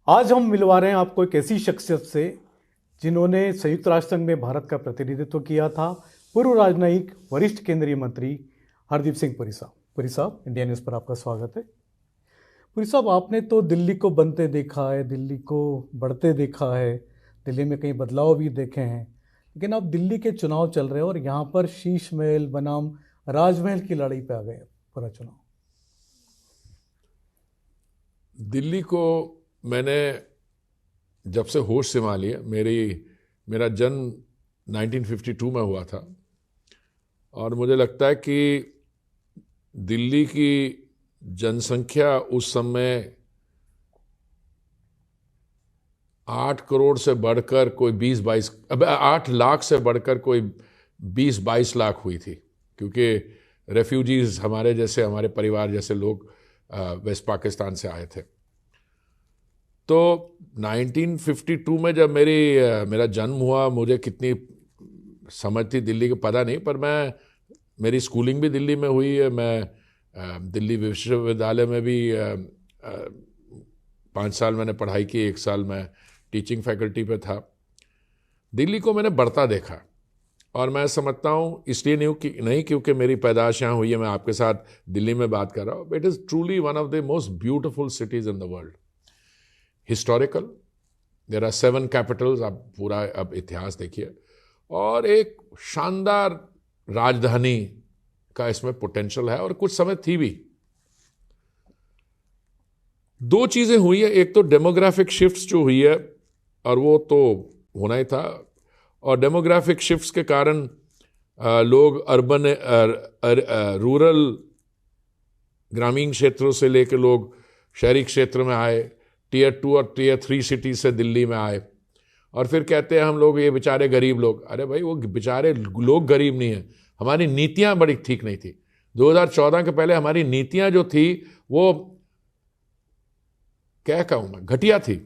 आज हम मिलवा रहे हैं आपको एक ऐसी शख्सियत से जिन्होंने संयुक्त राष्ट्र संघ में भारत का प्रतिनिधित्व किया था। पूर्व राजनयिक वरिष्ठ केंद्रीय मंत्री हरदीप सिंह पुरी साहब। पुरी साहब, इंडिया न्यूज़ पर आपका स्वागत है। पुरी साहब, आपने तो दिल्ली को बनते देखा है, दिल्ली को बढ़ते देखा है, दिल्ली में कई बदलाव भी देखे हैं, लेकिन अब दिल्ली के चुनाव चल रहे हैं और यहाँ पर शीश महल बनाम राजमहल की लड़ाई पे आ गए पूरा चुनाव। दिल्ली को मैंने जब से होश संभाली है, मेरा जन्म 1952 में हुआ था और मुझे लगता है कि दिल्ली की जनसंख्या उस समय 8 करोड़ से बढ़कर कोई 20-22, अब 8 लाख से बढ़कर कोई 20-22 लाख हुई थी, क्योंकि रेफ्यूजीज हमारे परिवार जैसे लोग वेस्ट पाकिस्तान से आए थे। तो 1952 में जब मेरा जन्म हुआ, मुझे कितनी समझ थी दिल्ली की पता नहीं, पर मेरी स्कूलिंग भी दिल्ली में हुई है। मैं दिल्ली विश्वविद्यालय में भी 5 साल मैंने पढ़ाई की, 1 साल मैं टीचिंग फैकल्टी पे था। दिल्ली को मैंने बढ़ता देखा और मैं समझता हूँ इसलिए नहीं क्योंकि मेरी पैदाश यहाँ हुई है, मैं आपके साथ दिल्ली में बात कर रहा हूँ। It is truly one of the most beautiful cities in the world. Historical, there are 7 capitals, आप पूरा अब इतिहास देखिए, और एक शानदार राजधानी का इसमें पोटेंशियल है, और कुछ समय थी भी। 2 चीज़ें हुई है, एक तो डेमोग्राफिक शिफ्ट्स जो हुई है, और वो तो होना ही था, और डेमोग्राफिक शिफ्ट्स के कारण लोग रूरल ग्रामीण क्षेत्रों से लेकर लोग शहरी क्षेत्र में आए, Tier 2 और Tier 3 सिटी से दिल्ली में आए, और फिर कहते हैं हम लोग ये बेचारे गरीब लोग। अरे भाई, वो बेचारे लोग गरीब नहीं हैं, हमारी नीतियां बड़ी ठीक नहीं थी। 2014 के पहले हमारी नीतियां जो थी वो क्या कहूँ मैं, घटिया थी।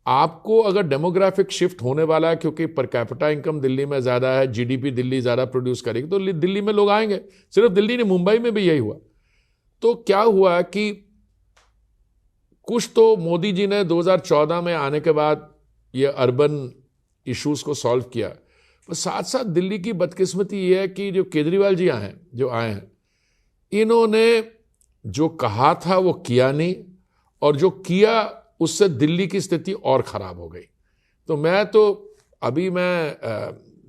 आपको अगर डेमोग्राफिक शिफ्ट होने वाला है, क्योंकि पर कैपिटा इनकम दिल्ली में ज़्यादा है, जीडीपी दिल्ली ज़्यादा प्रोड्यूस करेगी, तो दिल्ली में लोग आएंगे। सिर्फ दिल्ली नहीं, मुंबई में भी यही हुआ। तो क्या हुआ कि कुछ तो मोदी जी ने 2014 में आने के बाद ये अर्बन इश्यूज को सॉल्व किया, पर साथ साथ दिल्ली की बदकिस्मती ये है कि जो केजरीवाल जी जो आए हैं, इन्होंने जो कहा था वो किया नहीं, और जो किया उससे दिल्ली की स्थिति और ख़राब हो गई। तो मैं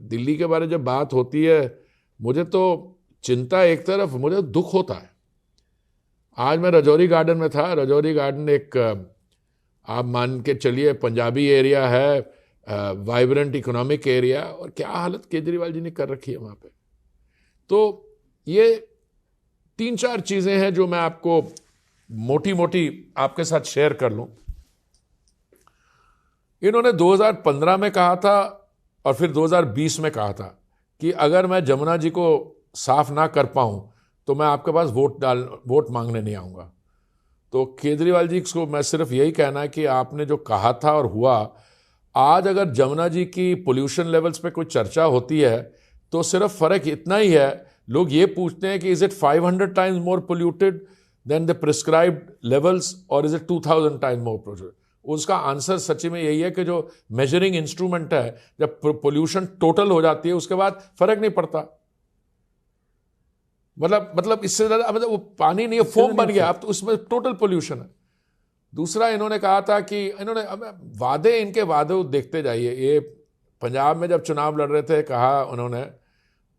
दिल्ली के बारे में जब बात होती है, मुझे तो चिंता एक तरफ, मुझे दुख होता है। आज मैं रजौरी गार्डन में था। रजौरी गार्डन एक आप मान के चलिए पंजाबी एरिया है, वाइब्रेंट इकोनॉमिक एरिया, और क्या हालत केजरीवाल जी ने कर रखी है वहाँ पे। तो ये 3-4 चीज़ें हैं जो मैं आपको मोटी मोटी आपके साथ शेयर कर लूँ। इन्होंने 2015 में कहा था और फिर 2020 में कहा था कि अगर मैं जमुना जी को साफ ना कर पाऊँ तो मैं आपके पास वोट मांगने नहीं आऊँगा। तो केजरीवाल जी को मैं सिर्फ यही कहना है कि आपने जो कहा था और हुआ, आज अगर जमुना जी की पोल्यूशन लेवल्स पे कोई चर्चा होती है तो सिर्फ फ़र्क इतना ही है, लोग ये पूछते हैं कि is it 500 times more polluted than the prescribed levels और is it 2000 times more polluted. उसका आंसर सच्ची में यही है कि जो मेजरिंग इंस्ट्रूमेंट है, जब पोल्यूशन टोटल हो जाती है उसके बाद फ़र्क नहीं पड़ता। मतलब इससे ज़्यादा, मतलब वो पानी नहीं है, फोम बन गया, अब तो उसमें टोटल पोल्यूशन है। दूसरा इन्होंने कहा था कि इनके वादे देखते जाइए। ये पंजाब में जब चुनाव लड़ रहे थे, कहा उन्होंने,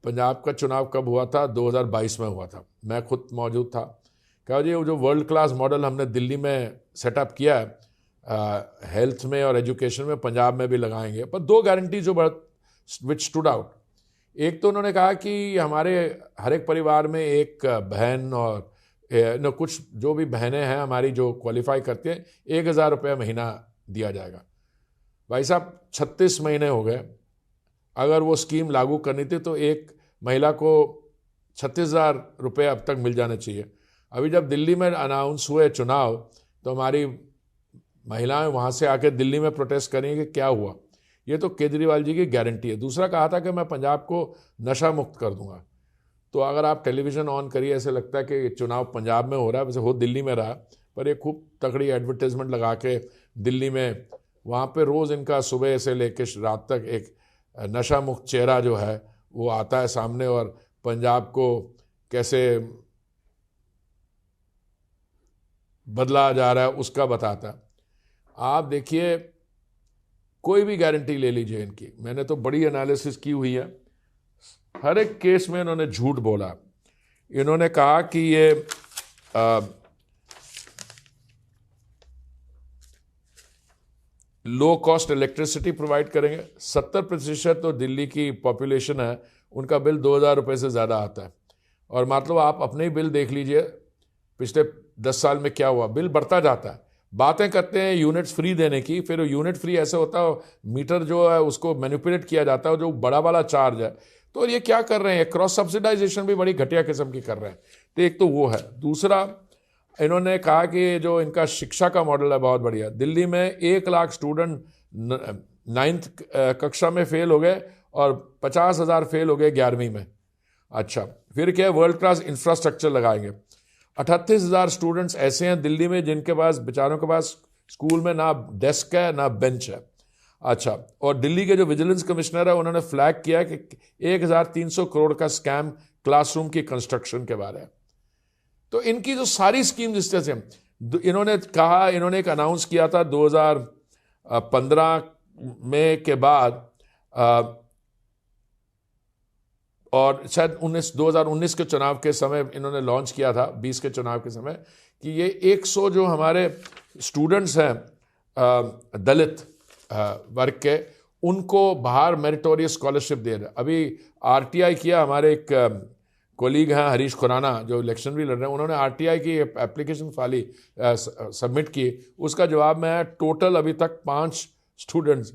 पंजाब का चुनाव कब हुआ था? 2022 में हुआ था, मैं खुद मौजूद था। कहा जी, वो जो वर्ल्ड क्लास मॉडल हमने दिल्ली में सेटअप किया है हेल्थ में और एजुकेशन में, पंजाब में भी लगाएंगे। पर 2 गारंटी जो विच स्टूड आउट। एक तो उन्होंने कहा कि हमारे हर एक परिवार में एक बहन और कुछ जो भी बहनें हैं हमारी जो क्वालिफाई करती हैं, 1000 रुपये महीना दिया जाएगा। भाई साहब, 36 महीने हो गए, अगर वो स्कीम लागू करनी थी तो एक महिला को 36,000 रुपये अब तक मिल जाने चाहिए। अभी जब दिल्ली में अनाउंस हुए चुनाव, तो हमारी महिलाएं वहाँ से आके दिल्ली में प्रोटेस्ट करेंगी कि क्या हुआ। ये तो केजरीवाल जी की गारंटी है। दूसरा कहा था कि मैं पंजाब को नशा मुक्त कर दूंगा। तो अगर आप टेलीविज़न ऑन करिए, ऐसे लगता है कि चुनाव पंजाब में हो रहा है, वैसे हो दिल्ली में रहा, पर एक खूब तगड़ी एडवर्टाइजमेंट लगा के दिल्ली में, वहाँ पे रोज़ इनका सुबह से लेकर रात तक एक नशा मुक्त चेहरा जो है वो आता है सामने, और पंजाब को कैसे बदला जा रहा है उसका बताता है। आप देखिए, कोई भी गारंटी ले लीजिए इनकी, मैंने तो बड़ी एनालिसिस की हुई है, हर एक केस में इन्होंने झूठ बोला। इन्होंने कहा कि ये लो कॉस्ट इलेक्ट्रिसिटी प्रोवाइड करेंगे। 70% तो दिल्ली की पॉपुलेशन है, उनका बिल 2,000 रुपये से ज़्यादा आता है। और मतलब आप अपने ही बिल देख लीजिए, पिछले 10 साल में क्या हुआ, बिल बढ़ता जाता है। बातें करते हैं यूनिट्स फ्री देने की, फिर यूनिट फ्री ऐसे होता है मीटर जो है उसको मैनिपुलेट किया जाता है, जो बड़ा वाला चार्ज है। तो ये क्या कर रहे हैं, क्रॉस सब्सिडाइजेशन भी बड़ी घटिया किस्म की कर रहे हैं। तो एक तो वो है। दूसरा, इन्होंने कहा कि जो इनका शिक्षा का मॉडल है बहुत बढ़िया। दिल्ली में 1 लाख स्टूडेंट 9th कक्षा में फेल हो गए और 50,000 फेल हो गए 11वीं में। अच्छा, फिर क्या, वर्ल्ड क्लास इंफ्रास्ट्रक्चर लगाएंगे। 38,000 स्टूडेंट्स ऐसे हैं दिल्ली में जिनके पास, बेचारों के पास स्कूल में ना डेस्क है ना बेंच है। अच्छा, और दिल्ली के जो विजिलेंस कमिश्नर है उन्होंने फ्लैग किया कि 1,300 करोड़ का स्कैम क्लासरूम की कंस्ट्रक्शन के बारे में। तो इनकी जो सारी स्कीम जिस तरह से इन्होंने कहा, इन्होंने एक अनाउंस किया था 2015 में के बाद, और शायद 2019 के चुनाव के समय इन्होंने लॉन्च किया था, 20 के चुनाव के समय, कि ये 100 जो हमारे स्टूडेंट्स हैं दलित वर्ग के, उनको बाहर मेरिटोरियस स्कॉलरशिप दे रहे। अभी आरटीआई किया, हमारे एक कोलीग हैं हरीश खुराना जो इलेक्शन भी लड़ रहे हैं, उन्होंने आरटीआई की एप्लीकेशन फाली सबमिट की। उसका जवाब में है टोटल अभी तक 5 स्टूडेंट्स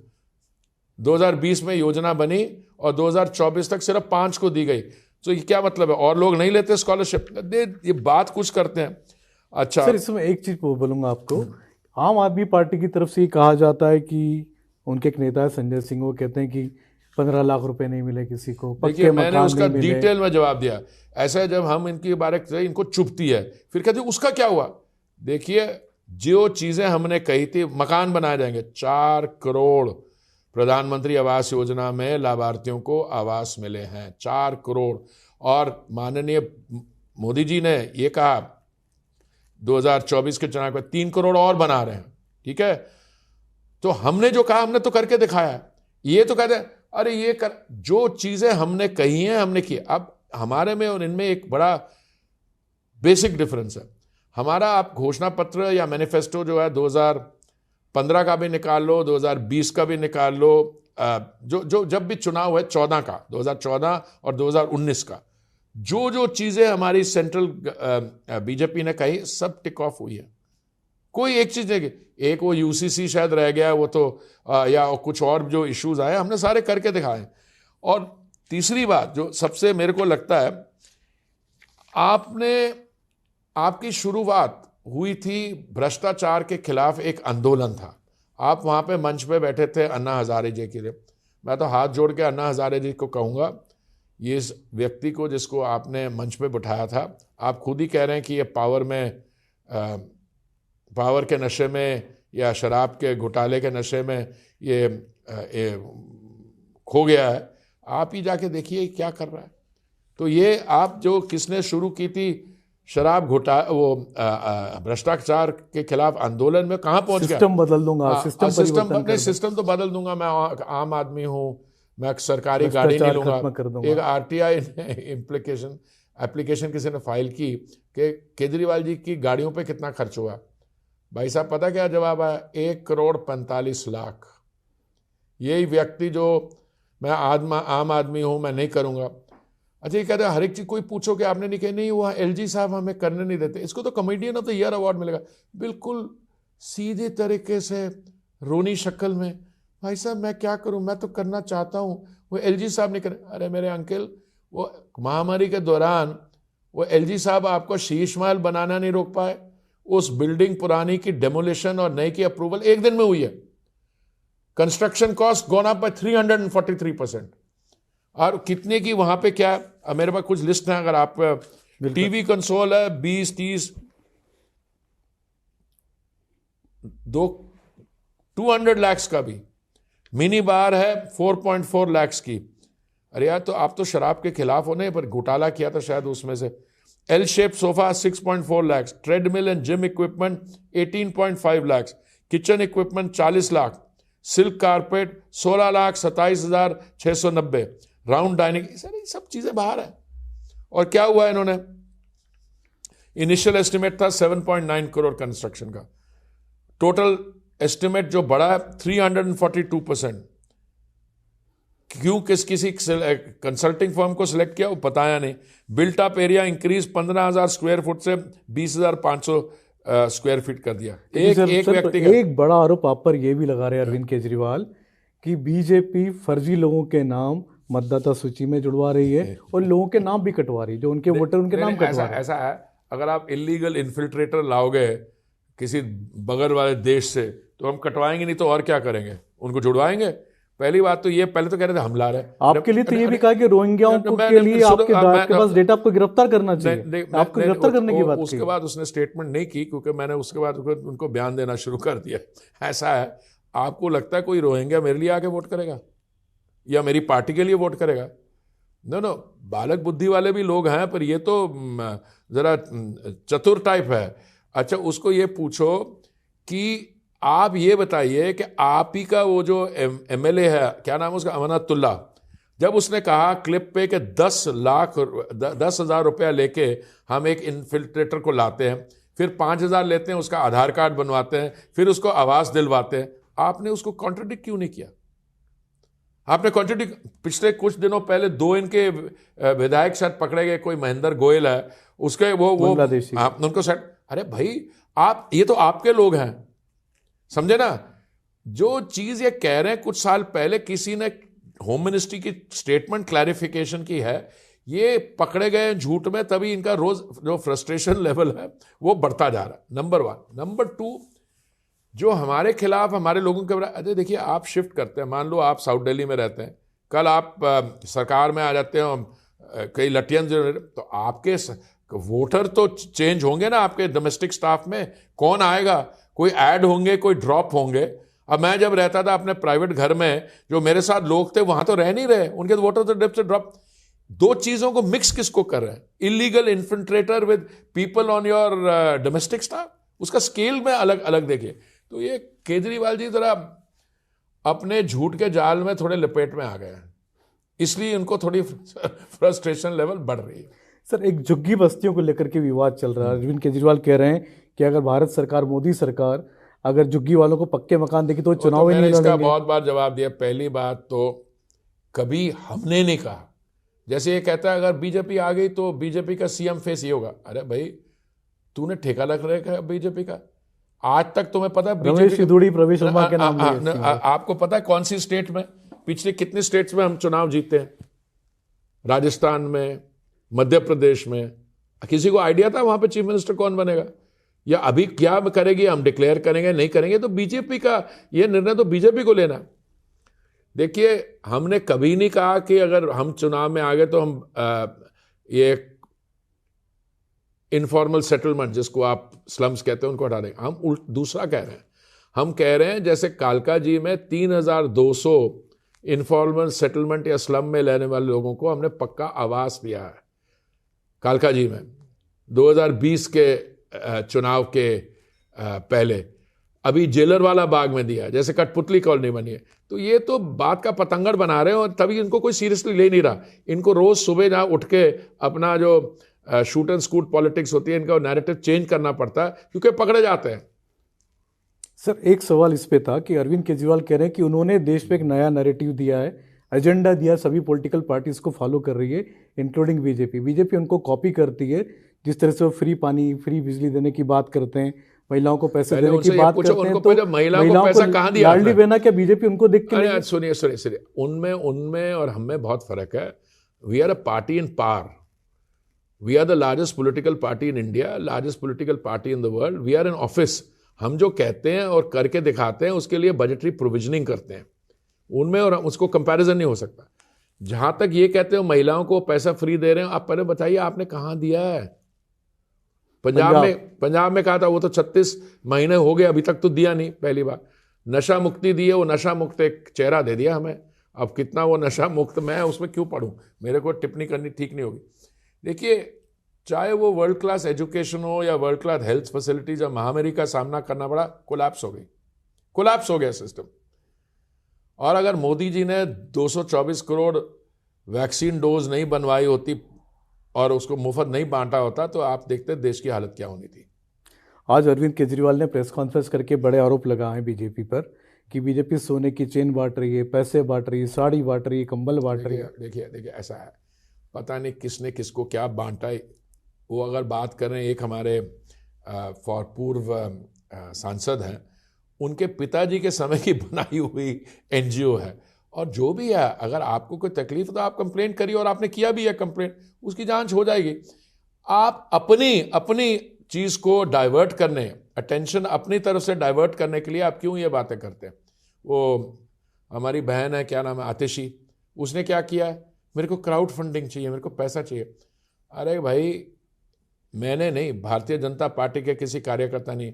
2020 में योजना बनी और 2024 तक सिर्फ 5 को दी गई। तो ये क्या मतलब है, और लोग नहीं लेते स्कॉलरशिप? ये बात कुछ करते हैं। अच्छा सर, इसमें एक चीज बोलूंगा आपको, आम आदमी पार्टी की तरफ से ये कहा जाता है कि उनके एक नेता है संजय सिंह, वो कहते हैं कि 15 लाख रुपए नहीं मिले किसी को, देखिए मैंने उसका डिटेल में जवाब दिया। ऐसे जब हम इनकी बारे में, इनको चुभती है, फिर कहते हैं उसका क्या हुआ। देखिए, जो चीजें हमने कही थी, मकान बनाए जाएंगे, 4 करोड़ प्रधानमंत्री आवास योजना में लाभार्थियों को आवास मिले हैं, 4 करोड़। और माननीय मोदी जी ने ये कहा 2024 के चुनाव में 3 करोड़ और बना रहे हैं। ठीक है, तो हमने जो कहा हमने तो करके दिखाया। ये तो कहते हैं अरे ये कर, जो चीजें हमने कही हैं हमने की। अब हमारे में और इनमें एक बड़ा बेसिक डिफरेंस है। हमारा आप घोषणा पत्र या मैनिफेस्टो जो है 2015 का भी निकाल लो, 2020 का भी निकाल लो, जो जब भी चुनाव है 14 का, 2014 और 2019 का, जो चीजें हमारी सेंट्रल बीजेपी ने कही सब टिक ऑफ हुई है। कोई एक चीज नहीं, एक वो यूसीसी शायद रह गया, वो तो या कुछ और जो इश्यूज आए हमने सारे करके दिखाए। और तीसरी बात जो सबसे मेरे को लगता है, आपकी शुरुआत हुई थी भ्रष्टाचार के खिलाफ, एक आंदोलन था। आप वहां पे मंच पे बैठे थे अन्ना हजारे जी के लिए। मैं तो हाथ जोड़ के अन्ना हजारे जी को कहूंगा, ये इस व्यक्ति को जिसको आपने मंच पे बिठाया था, आप खुद ही कह रहे हैं कि ये पावर के नशे में या शराब के घोटाले के नशे में ये खो गया है। आप ही जाके देखिए क्या कर रहा है। तो ये आप जो किसने शुरू की थी शराब भ्रष्टाचार के खिलाफ आंदोलन में, कहाँ पहुंच गया? सिस्टम बदल दूंगा, सिस्टम तो बदल दूंगा, मैं आम आदमी हूँ, मैं सरकारी गाड़ी नहीं लूंगा। एक आरटीआई एप्लीकेशन किसी ने फाइल की कि केजरीवाल जी की गाड़ियों पे कितना खर्च हुआ। भाई साहब पता क्या जवाब आया? 1,45,00,000। यही व्यक्ति जो मैं आम आदमी हूं, मैं नहीं करूंगा। अच्छा, ये कहते हैं हर एक चीज कोई पूछो कि आपने नहीं कही, नहीं हुआ एलजी साहब हमें करने नहीं देते, इसको तो comedian of the year award मिलेगा। बिल्कुल सीधे तरीके से रोनी शक्ल में, भाई साहब मैं क्या करूं, मैं तो करना चाहता हूं, वो एलजी साहब नहीं करे। अरे मेरे अंकल, वो महामारी के दौरान वो एलजी साहब आपको शीश महल बनाना नहीं रोक पाए। उस बिल्डिंग पुरानी की डेमोलिशन और नई की अप्रूवल 1 दिन में हुई है। Construction cost gone up by 343%। और कितने की वहां पे क्या, मेरे पास कुछ लिस्ट है, अगर आप टीवी कंसोल है 20-30, 200 लाख का भी। मिनी बार है 4.4 लाख की। अरे यार, तो आप तो शराब के खिलाफ होने पर घोटाला किया था शायद उसमें से। L shape sofa 6.4 lakh, treadmill and gym equipment 18.5 lakh, kitchen equipment 40 lakh, silk carpet 16,27,690, round dining, sir ये सब चीजें बाहर है। और क्या हुआ इन्होंने, इनिशियल एस्टिमेट था 7.9 करोड़ कंस्ट्रक्शन का, टोटल एस्टिमेट जो बढ़ा है 342%। क्यों किसी कंसल्टिंग फर्म को सिलेक्ट किया वो बताया नहीं। Built up area increase 15,000 square foot से 20,500 स्क्वायर फीट कर दिया। एक व्यक्ति का एक बड़ा आरोप आप पर यह भी लगा रहे हैं अरविंद केजरीवाल कि बीजेपी फर्जी लोगों के नाम मतदाता सूची में जुड़वा रही है और लोगों के नाम भी कटवा रही है, जो उनके वोटर उनके नाम कटवा रहे हैं। ऐसा है, अगर आप इलीगल इन्फिल्ट्रेटर लाओगे किसी बगल वाले देश से तो हम कटवाएंगे नहीं तो और क्या करेंगे, उनको जुड़वाएंगे। पहली बात तो ये, पहले तो कह रहे थे हम ला रहे हैं। आपके लिए तो ये भी कहा कि रोहिंग्याओं के लिए आपके पास डेटा आपको गिरफ्तार करना चाहिए, आपको गिरफ्तार करने की बात। उसके बाद उसने स्टेटमेंट नहीं की क्योंकि मैंने उसके बाद उनको बयान देना शुरू कर दिया। ऐसा है, आपको लगता है कोई रोहिंग्या मेरे लिए आके वोट करेगा या मेरी पार्टी के लिए वोट करेगा? नो, बालक बुद्धि वाले भी लोग हैं, पर ये तो जरा चतुर टाइप है। अच्छा, उसको ये पूछो कि आप ये बताइए कि आप ही का वो जो एमएलए है, क्या नाम है उसका, अमानतुल्ला, जब उसने कहा क्लिप पे कि 10,000 रुपया लेके हम एक इन्फिल्ट्रेटर को लाते हैं, फिर 5,000 लेते हैं, उसका आधार कार्ड बनवाते हैं, फिर उसको आवास दिलवाते हैं, आपने उसको कॉन्ट्रडिक्ट क्यों नहीं किया? आपने कॉन्ट्रडिक्ट, पिछले कुछ दिनों पहले 2 इनके विधायक शायद पकड़े गए, कोई महेंद्र गोयल है, उसके वो उनको सेट, अरे भाई आप, ये तो आपके लोग हैं, समझे ना? जो चीज ये कह रहे हैं, कुछ साल पहले किसी ने होम मिनिस्ट्री की स्टेटमेंट क्लैरिफिकेशन की है, ये पकड़े गए झूठ में, तभी इनका रोज जो फ्रस्ट्रेशन लेवल है वो बढ़ता जा रहा है। नंबर 1। नंबर 2, जो हमारे खिलाफ हमारे लोगों के, अरे देखिए, आप शिफ्ट करते हैं, मान लो आप साउथ दिल्ली में रहते हैं, कल आप सरकार में आ जाते हैं, कई लटियन, तो आपके वोटर तो चेंज होंगे ना, आपके डोमेस्टिक स्टाफ में कौन आएगा? कोई ऐड होंगे, कोई ड्रॉप होंगे। अब मैं जब रहता था अपने प्राइवेट घर में, जो मेरे साथ लोग थे वहां तो रह नहीं रहे, उनके वोटर तो डिप से ड्रॉप। 2 चीजों को मिक्स किसको कर रहे हैं? Illegal infiltrator with people on your domestic staff, उसका स्केल में अलग अलग देखिए। तो ये केजरीवाल जी जरा अपने झूठ के जाल में थोड़े लपेट में आ गए हैं, इसलिए उनको थोड़ी फ्रस्ट्रेशन लेवल बढ़ रही है। सर, एक झुग्गी बस्तियों को लेकर के विवाद चल रहा है। अरविंद केजरीवाल कह रहे हैं कि अगर भारत सरकार, मोदी सरकार अगर झुग्गी वालों को पक्के मकान देगी तो चुनाव ही नहीं लड़ेंगे। इसका बहुत बार जवाब दिया। पहली बात तो कभी हमने नहीं कहा, जैसे ये कहता है अगर बीजेपी आ गई तो बीजेपी का सीएम फेस ये होगा। अरे भाई, तूने ठेका लग रखा है बीजेपी का? आज तक तुम्हें पता है बीजेपी प्रवेश शर्मा के नाम आपको पता है कौन सी स्टेट में, पिछले कितने स्टेट्स में हम चुनाव जीते हैं? राजस्थान में, मध्य प्रदेश में। किसी को आइडिया था वहां पे चीफ मिनिस्टर कौन बनेगा? या अभी क्या करेगी, हम डिक्लेयर करेंगे नहीं करेंगे? तो बीजेपी का ये निर्णय तो बीजेपी को लेना। देखिए, हमने कभी नहीं कहा कि अगर हम चुनाव में आ गए तो हम ये इनफॉर्मल सेटलमेंट, जिसको आप स्लम्स कहते हैं, उनको हटा देंगे। हम दूसरा कह रहे हैं, हम कह रहे हैं जैसे कालका जी में 3,200 इनफॉर्मल सेटलमेंट या स्लम में रहने वाले लोगों को हमने पक्का आवास दिया है कालका जी में 2020 के चुनाव के पहले। अभी जेलर वाला बाग में दिया, जैसे कठपुतली कॉलोनी बनी है। तो ये तो बात का पतंगड़ बना रहे हैं और तभी इनको कोई सीरियसली ले नहीं रहा। इनको रोज सुबह जहाँ उठ के अपना जो शूट एंड स्कूट पॉलिटिक्स होती है, इनका नैरेटिव चेंज करना पड़ता है क्योंकि पकड़े जाते हैं। सर, एक सवाल इस पे था कि अरविंद केजरीवाल कह रहे हैं कि उन्होंने देश पे एक नया नैरेटिव दिया है, एजेंडा दिया, सभी पॉलिटिकल पार्टीज को फॉलो कर रही है, इंक्लूडिंग बीजेपी। बीजेपी उनको कॉपी करती है, जिस तरह से वो फ्री पानी, फ्री बिजली देने की बात करते हैं, महिलाओं को पैसे देने की बात करते हैं। तो महिलाओं को पैसा कहाँ दिया? लाडली बहना क्या बीजेपी उनको देख के? सुनिए, उनमें और हमें बहुत फर्क है। We are a party in power. We are the largest political party in India, largest political party in the world. We are in office. हम जो कहते हैं और करके दिखाते हैं उसके लिए बजटरी प्रोविजनिंग करते हैं। उनमें और उसको कंपैरिजन नहीं हो सकता। जहां तक ये कहते हो महिलाओं को पैसा फ्री दे रहे हैं, आप पहले बताइए आपने कहां दिया है? पंजाब में कहा था, वो तो 36 महीने हो गए, अभी तक तो दिया नहीं। पहली बार नशा मुक्ति दी है, वो नशा मुक्त एक चेहरा दे दिया हमें। अब कितना वो नशा मुक्त, मैं उसमें क्यों पढ़ूं, मेरे को टिप्पणी करनी ठीक नहीं होगी। देखिए, चाहे वो वर्ल्ड क्लास एजुकेशन हो या वर्ल्ड क्लास हेल्थ फैसिलिटीज, जब महामारी का सामना करना पड़ा, कोलैप्स हो गई, कोलैप्स हो गया सिस्टम। और अगर मोदी जी ने 224 करोड़ वैक्सीन डोज नहीं बनवाई होती और उसको मुफ्त नहीं बांटा होता, तो आप देखते देश की हालत क्या होनी थी। आज अरविंद केजरीवाल ने प्रेस कॉन्फ्रेंस करके बड़े आरोप लगाए हैं बीजेपी पर कि बीजेपी सोने की चेन बांट रही है, पैसे बांट रही है, साड़ी बांट रही है, कंबल बांट रही है। देखिए ऐसा है, पता नहीं किसने किसको क्या बांटा है। वो अगर बात करें, एक हमारे पूर्व सांसद हैं, उनके पिताजी के समय की बनाई हुई एनजीओ है। और जो भी है, अगर आपको कोई तकलीफ तो आप कंप्लेन करिए, और आपने किया भी है कंप्लेन, उसकी जांच हो जाएगी। आप अपनी चीज को डाइवर्ट करने, अटेंशन अपनी तरफ से डाइवर्ट करने के लिए आप क्यों ये बातें करते हैं। वो हमारी बहन है, क्या नाम है, आतिशी, उसने क्या किया है, मेरे को क्राउड फंडिंग चाहिए, मेरे को पैसा चाहिए। अरे भाई, मैंने नहीं, भारतीय जनता पार्टी के किसी कार्यकर्ता नहीं,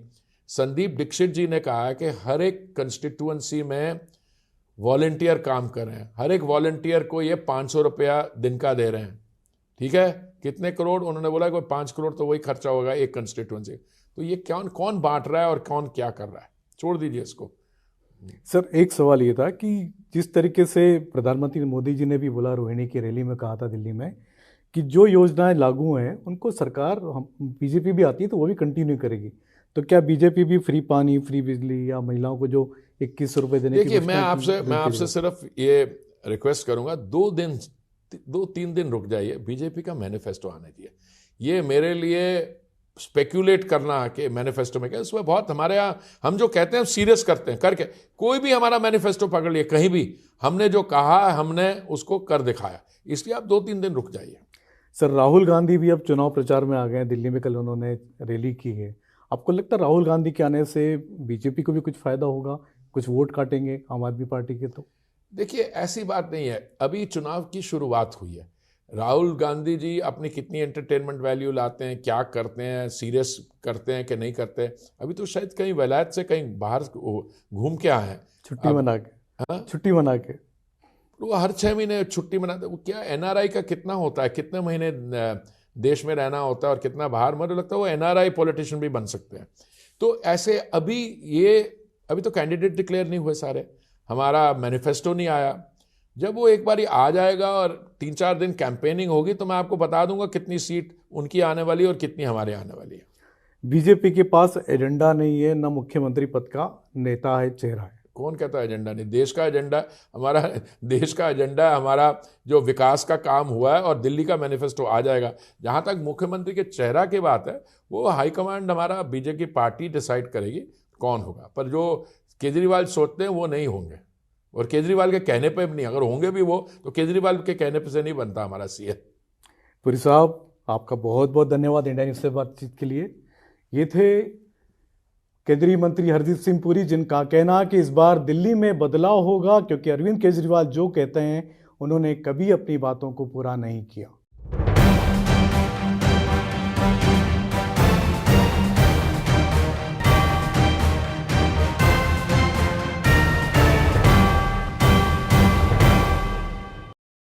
संदीप दीक्षित जी ने कहा है कि हर एक कंस्टिट्यूएंसी में वॉलंटियर काम कर रहे हैं, हर एक वॉलंटियर को ये 500 रुपया दिन का दे रहे हैं। ठीक है, कितने करोड़, उन्होंने बोला कोई 5 करोड़ तो वही खर्चा होगा एक कंस्टिट्यूएंसी। तो ये कौन बांट रहा है और कौन क्या कर रहा है, छोड़ दीजिए इसको। सर, एक सवाल ये था कि जिस तरीके से प्रधानमंत्री मोदी जी ने भी बोला, रोहिणी की रैली में कहा था दिल्ली में, कि जो योजनाएं लागू हैं उनको सरकार, हम बीजेपी भी आती है तो वो भी कंटिन्यू करेगी। तो क्या बीजेपी भी फ्री पानी, फ्री बिजली, या महिलाओं को जो 21 रुपए देने की, देखिए, मैं आपसे सिर्फ ये रिक्वेस्ट करूंगा, 2-3 दिन रुक जाइए, बीजेपी का मैनिफेस्टो आने दिए। ये मेरे लिए स्पेक्यूलेट करना कि मैनिफेस्टो में क्या, उसमें बहुत हमारे यहाँ, हम जो कहते हैं सीरियस करते हैं करके। कोई भी हमारा मैनिफेस्टो पकड़ लिए, कहीं भी हमने जो कहा हमने उसको कर दिखाया, इसलिए आप 2-3 दिन रुक जाइए। सर, राहुल गांधी भी अब चुनाव प्रचार में आ गए हैं। दिल्ली में कल उन्होंने रैली की है। आपको लगता है राहुल गांधी के आने से बीजेपी को भी कुछ फायदा होगा, कुछ वोट काटेंगे आम आदमी पार्टी के? तो देखिए, ऐसी बात नहीं है, अभी चुनाव की शुरुआत हुई है। राहुल गांधी जी अपनी कितनी एंटरटेनमेंट वैल्यू लाते हैं, क्या करते हैं, सीरियस करते हैं कि नहीं करते, अभी तो शायद कहीं विलायत से कहीं बाहर घूम के आए हैं, छुट्टी मना के। वो हर 6 महीने छुट्टी मनाते। वो क्या एनआरआई का कितना होता है, कितने महीने देश में रहना होता है और कितना बाहर, मुझे लगता है वो एनआरआई पॉलिटिशियन भी बन सकते हैं। तो ऐसे अभी तो कैंडिडेट डिक्लेयर नहीं हुए सारे, हमारा मैनिफेस्टो नहीं आया। जब वो एक बार आ जाएगा और 3-4 दिन कैंपेनिंग होगी, तो मैं आपको बता दूंगा कितनी सीट उनकी आने वाली है और कितनी हमारे आने वाली है। बीजेपी के पास एजेंडा नहीं है, ना मुख्यमंत्री पद का नेता है, चेहरा है। कौन कहता है एजेंडा नहीं? देश का एजेंडा, हमारा देश का एजेंडा है, हमारा जो विकास का काम हुआ है, और दिल्ली का मैनिफेस्टो आ जाएगा। जहां तक मुख्यमंत्री के चेहरा की बात है, वो हाईकमांड हमारा बीजेपी पार्टी डिसाइड करेगी कौन होगा। पर जो केजरीवाल सोचते हैं वो नहीं होंगे, और केजरीवाल के कहने पे भी नहीं। अगर होंगे भी वो, तो केजरीवाल के कहने पे से नहीं बनता हमारा सीएम। पुरी साहब, आपका बहुत बहुत धन्यवाद इंडिया न्यूज़ से बातचीत के लिए। ये थे केंद्रीय मंत्री हरदीप सिंह पुरी, जिनका कहना कि इस बार दिल्ली में बदलाव होगा, क्योंकि अरविंद केजरीवाल जो कहते हैं उन्होंने कभी अपनी बातों को पूरा नहीं किया।